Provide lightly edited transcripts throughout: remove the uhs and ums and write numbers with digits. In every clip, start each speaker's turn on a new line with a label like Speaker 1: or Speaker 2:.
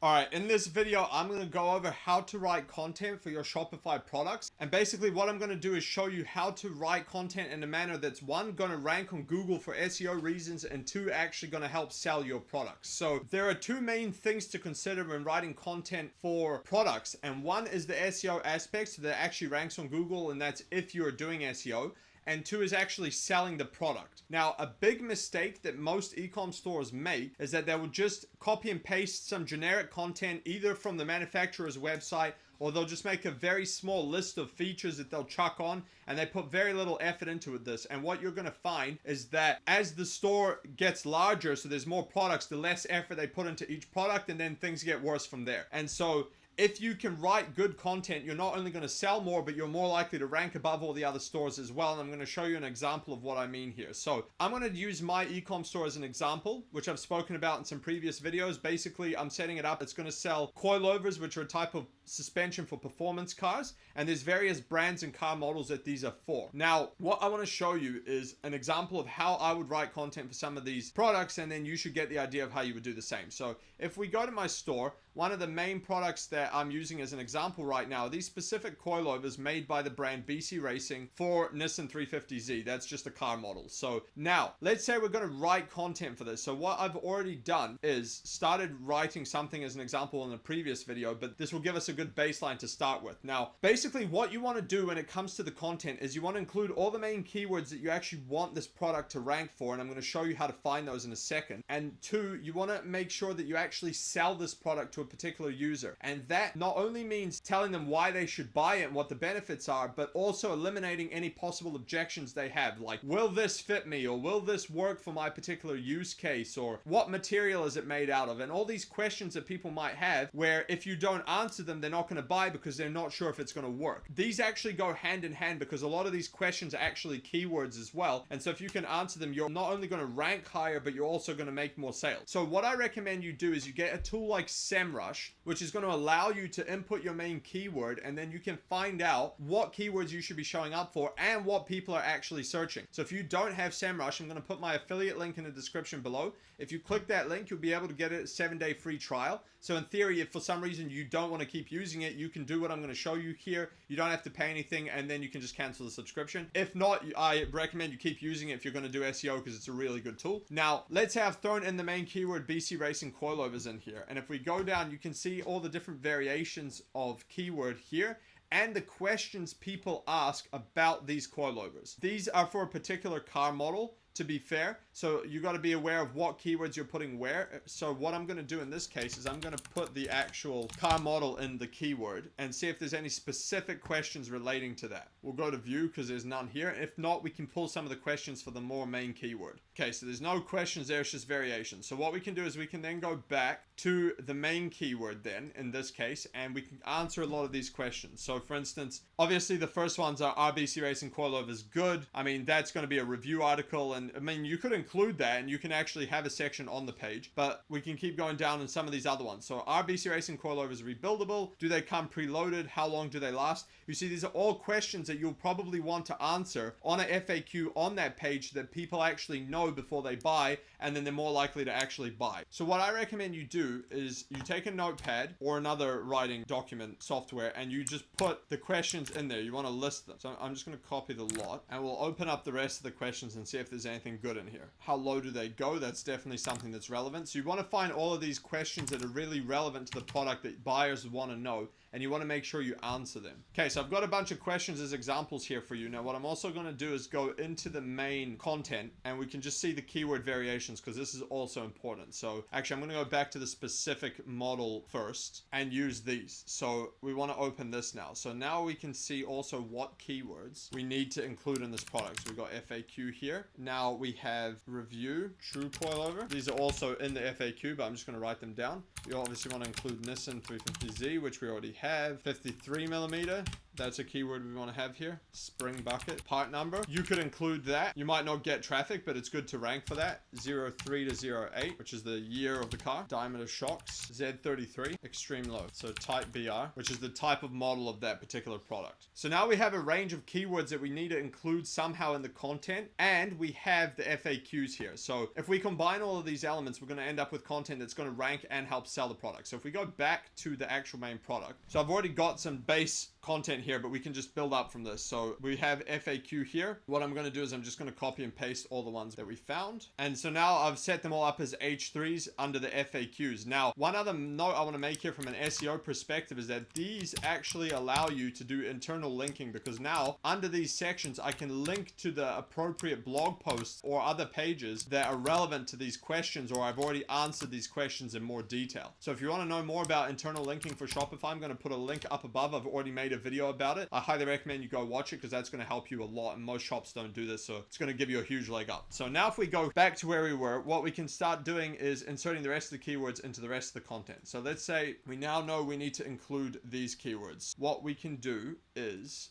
Speaker 1: Alright, in this video, I'm going to go over how to write content for your Shopify products. And basically what I'm going to do is show you how to write content in a manner that's one, going to rank on Google for SEO reasons, and two, actually going to help sell your products. So there are two main things to consider when writing content for products. And one is the SEO aspect, so that actually ranks on Google, and that's if you're doing SEO. And two is actually selling the product. Now, a big mistake that most e-com stores make is that they will just copy and paste some generic content either from the manufacturer's website, or they'll just make a very small list of features that they'll chuck on, and they put very little effort into this. And what you're going to find is that as the store gets larger, so there's more products, the less effort they put into each product, and then things get worse from there. And so if you can write good content, you're not only going to sell more, but you're more likely to rank above all the other stores as well. And I'm going to show you an example of what I mean here. So I'm going to use my e-com store as an example, which I've spoken about in some previous videos. Basically, I'm setting it up. It's going to sell coilovers, which are a type of suspension for performance cars. And there's various brands and car models that these are for. Now, what I want to show you is an example of how I would write content for some of these products, and then you should get the idea of how you would do the same. So if we go to my store, one of the main products that I'm using as an example right now are these specific coilovers made by the brand BC Racing for Nissan 350Z. That's just a car model. So now, let's say we're going to write content for this. So what I've already done is started writing something as an example in a previous video, but this will give us a good baseline to start with. Now, basically what you want to do when it comes to the content is you want to include all the main keywords that you actually want this product to rank for, and I'm going to show you how to find those in a second. And two, you want to make sure that you actually sell this product to a particular user. And that not only means telling them why they should buy it and what the benefits are, but also eliminating any possible objections they have, like, will this fit me, or will this work for my particular use case, or what material is it made out of, and all these questions that people might have, where if you don't answer them, they're not going to buy because they're not sure if it's going to work. These actually go hand in hand because a lot of these questions are actually keywords as well. And so if you can answer them, you're not only going to rank higher, but you're also going to make more sales. So what I recommend you do is you get a tool like SEMrush, which is going to allow you to input your main keyword, and then you can find out what keywords you should be showing up for and what people are actually searching. So if you don't have SEMrush, I'm going to put my affiliate link in the description below. If you click that link, you'll be able to get a 7-day free trial. So in theory, if for some reason you don't want to keep using it, you can do what I'm going to show you here. You don't have to pay anything, and then you can just cancel the subscription. If not, I recommend you keep using it if you're going to do SEO, because it's a really good tool. Now, let's say I've thrown in the main keyword BC Racing coilovers in here. And if we go down, you can see all the different variations of keyword here, and the questions people ask about these coilovers. These are for a particular car model, to be fair. So you got to be aware of what keywords you're putting where. So what I'm going to do in this case is I'm going to put the actual car model in the keyword and see if there's any specific questions relating to that. We'll go to view because there's none here. If not, we can pull some of the questions for the more main keyword. Okay, so there's no questions there, it's just variations. So what we can do is we can then go back to the main keyword then, in this case, and we can answer a lot of these questions. So for instance, obviously the first ones are RBC Racing coilovers good? I mean, that's going to be a review article, and I mean, you could include that and you can actually have a section on the page, but we can keep going down in some of these other ones. So RBC Racing coilovers rebuildable? Do they come preloaded? How long do they last? You see, these are all questions that you'll probably want to answer on a FAQ on that page that people actually know before they buy, and then they're more likely to actually buy. So what I recommend you do is you take a notepad or another writing document software, and you just put the questions in there. You want to list them. So I'm just going to copy the lot, and we'll open up the rest of the questions and see if there's anything good in here. How low do they go? That's definitely something that's relevant. So you want to find all of these questions that are really relevant to the product that buyers want to know, and you want to make sure you answer them. Okay, so I've got a bunch of questions as examples here for you. Now what I'm also going to do is go into the main content, and we can just see the keyword variations, because this is also important. So actually I'm going to go back to the specific model first and use these. So we want to open this now. So now we can see also what keywords we need to include in this product. So we got FAQ here. Now we have review, true coilover. These are also in the FAQ, but I'm just going to write them down. You obviously want to include Nissan 350Z, which we already have. 53mm. That's a keyword we want to have here. Spring bucket. Part number. You could include that. You might not get traffic, but it's good to rank for that. 03 to 08, which is the year of the car. Diameter shocks. Z33. Extreme low. So type BR, which is the type of model of that particular product. So now we have a range of keywords that we need to include somehow in the content, and we have the FAQs here. So if we combine all of these elements, we're going to end up with content that's going to rank and help sell the product. So if we go back to the actual main product, so I've already got some base content here, but we can just build up from this. So we have FAQ here. What I'm going to do is I'm just going to copy and paste all the ones that we found. And so now I've set them all up as H3s under the FAQs. Now, one other note I want to make here from an SEO perspective is that these actually allow you to do internal linking, because now under these sections, I can link to the appropriate blog posts or other pages that are relevant to these questions, or I've already answered these questions in more detail. So if you want to know more about internal linking for Shopify, I'm going to put a link up above. I've already made a video about it. I highly recommend you go watch it, because that's going to help you a lot, and most shops don't do this, so it's going to give you a huge leg up. So now if we go back to where we were, what we can start doing is inserting the rest of the keywords into the rest of the content. So let's say we now know we need to include these keywords. What we can do is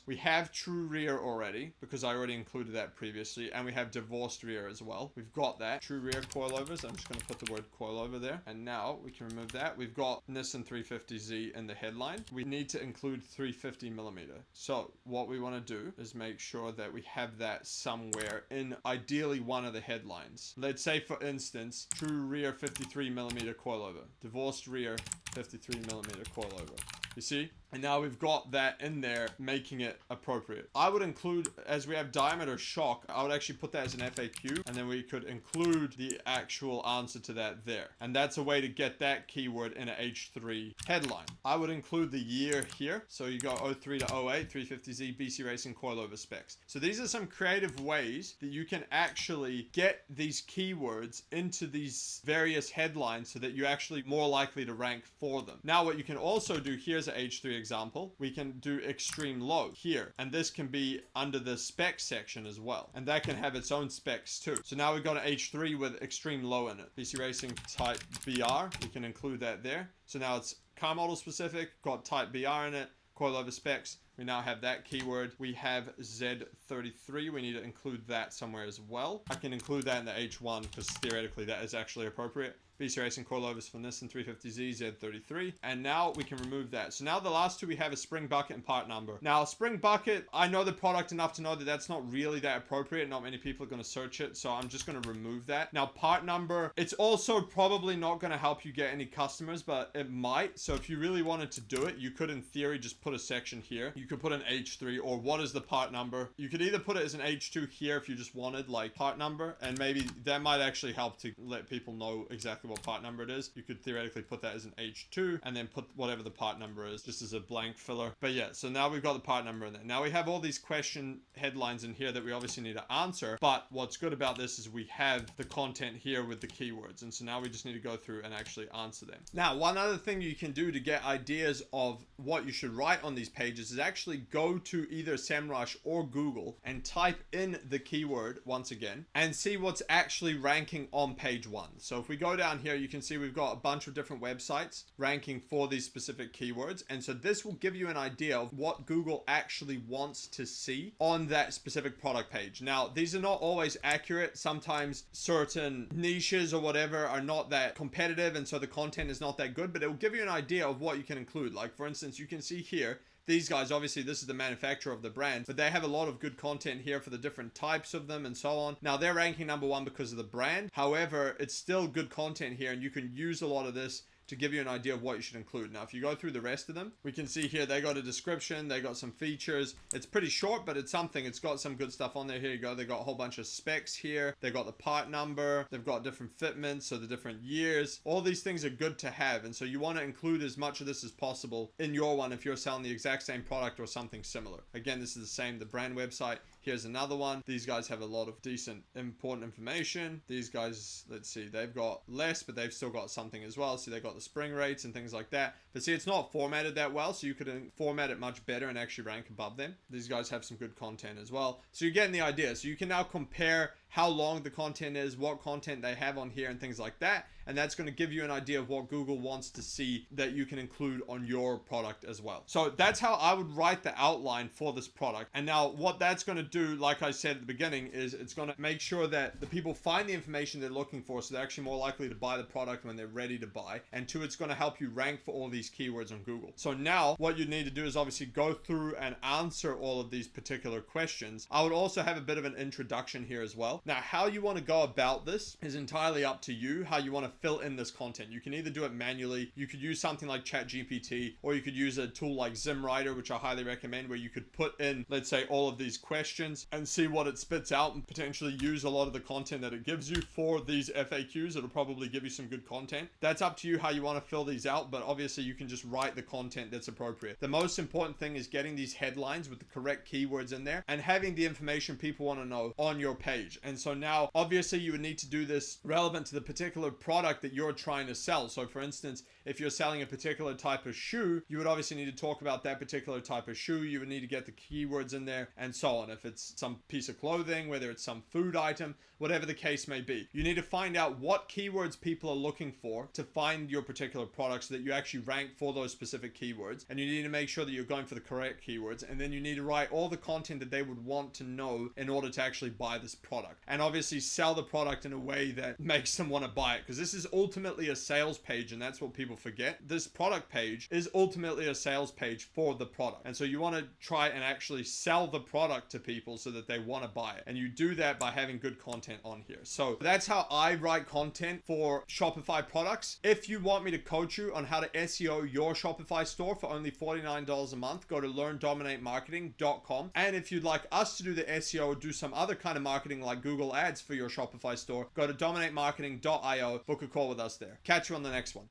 Speaker 1: we have true rear already, because I already included that previously, and we have divorced rear as well. We've got that. True rear coilovers. I'm just going to put the word coilover there, and now we can remove that. We've got Nissan 350Z in the headline. We need to include 350 millimeter. So what we want to do is make sure that we have that somewhere in ideally one of the headlines. Let's say, for instance, true rear 53 millimeter coilover, divorced rear 53 millimeter coilover. You see? And now we've got that in there, making it appropriate. I would include, as we have diameter shock, I would actually put that as an FAQ, and then we could include the actual answer to that there. And that's a way to get that keyword in a H3 headline. I would include the year here. So you go 03 to 08, 350Z, BC Racing coilover specs. So these are some creative ways that you can actually get these keywords into these various headlines so that you're actually more likely to rank for them. Now, what you can also do, here's an H3 example, we can do extreme low here, and this can be under the specs section as well, and that can have its own specs too. So now we've got an H3 with extreme low in it. BC Racing type BR, we can include that there. So now it's car model specific, got type BR in it, coilover specs. We now have that keyword. We have Z33. We need to include that somewhere as well. I can include that in the H1 because theoretically that is actually appropriate. BC Racing coilovers for Nissan 350Z, Z33. And now we can remove that. So now the last two we have is Spring Bucket and Part Number. Now, Spring Bucket, I know the product enough to know that that's not really that appropriate. Not many people are going to search it, so I'm just going to remove that. Now, Part Number, it's also probably not going to help you get any customers, but it might. So if you really wanted to do it, you could, in theory, just put a section here. You could put an H3, or what is the part number? You could either put it as an H2 here if you just wanted, like, part number, and maybe that might actually help to let people know exactly what part number it is. You could theoretically put that as an H2 and then put whatever the part number is just as a blank filler. But yeah, so now we've got the part number in there. Now we have all these question headlines in here that we obviously need to answer, but what's good about this is we have the content here with the keywords, and so now we just need to go through and actually answer them. Now, one other thing you can do to get ideas of what you should write on these pages is actually go to either SEMrush or Google and type in the keyword once again and see what's actually ranking on page 1. So if we go down here, you can see we've got a bunch of different websites ranking for these specific keywords, and so this will give you an idea of what Google actually wants to see on that specific product page. Now, these are not always accurate. Sometimes certain niches or whatever are not that competitive, and so the content is not that good, but it will give you an idea of what you can include. Like, for instance, you can see here, these guys, obviously this is the manufacturer of the brand, but they have a lot of good content here for the different types of them and so on. Now, they're ranking number 1 because of the brand. However, it's still good content here, and you can use a lot of this to give you an idea of what you should include. Now, if you go through the rest of them, we can see here they got a description, they got some features. It's pretty short, but it's something. It's got some good stuff on there. Here you go. They got a whole bunch of specs here. They got the part number. They've got different fitments, so the different years. All these things are good to have, and so you want to include as much of this as possible in your one if you're selling the exact same product or something similar. Again, this is the same, the brand website. Here's another one. These guys have a lot of decent, important information. These guys, let's see, they've got less, but they've still got something as well. See, they've got the spring rates and things like that. But see, it's not formatted that well, so you could format it much better and actually rank above them. These guys have some good content as well. So you're getting the idea. So you can now compare how long the content is, what content they have on here, and things like that. And that's going to give you an idea of what Google wants to see that you can include on your product as well. So that's how I would write the outline for this product. And now what that's going to do, like I said at the beginning, is it's going to make sure that the people find the information they're looking for, so they're actually more likely to buy the product when they're ready to buy. And two, it's going to help you rank for all these keywords on Google. So now what you need to do is obviously go through and answer all of these particular questions. I would also have a bit of an introduction here as well. Now, how you want to go about this is entirely up to you, how you want to fill in this content. You can either do it manually, you could use something like ChatGPT, or you could use a tool like ZimWriter, which I highly recommend, where you could put in, let's say, all of these questions and see what it spits out and potentially use a lot of the content that it gives you for these FAQs. It'll probably give you some good content. That's up to you how you want to fill these out, but obviously you can just write the content that's appropriate. The most important thing is getting these headlines with the correct keywords in there and having the information people want to know on your page. And so now, obviously, you would need to do this relevant to the particular product that you're trying to sell. So for instance, if you're selling a particular type of shoe, you would obviously need to talk about that particular type of shoe. You would need to get the keywords in there and so on. If it's some piece of clothing, whether it's some food item, whatever the case may be, you need to find out what keywords people are looking for to find your particular product so that you actually rank for those specific keywords. And you need to make sure that you're going for the correct keywords. And then you need to write all the content that they would want to know in order to actually buy this product. And obviously sell the product in a way that makes them want to buy it, because this is ultimately a sales page, and that's what people forget. This product page is ultimately a sales page for the product. And so you want to try and actually sell the product to people so that they want to buy it. And you do that by having good content on here. So that's how I write content for Shopify products. If you want me to coach you on how to SEO your Shopify store for only $49 a month, go to learndominatemarketing.com. And if you'd like us to do the SEO or do some other kind of marketing like Google Ads for your Shopify store, go to dominatemarketing.io, book a call with us there. Catch you on the next one.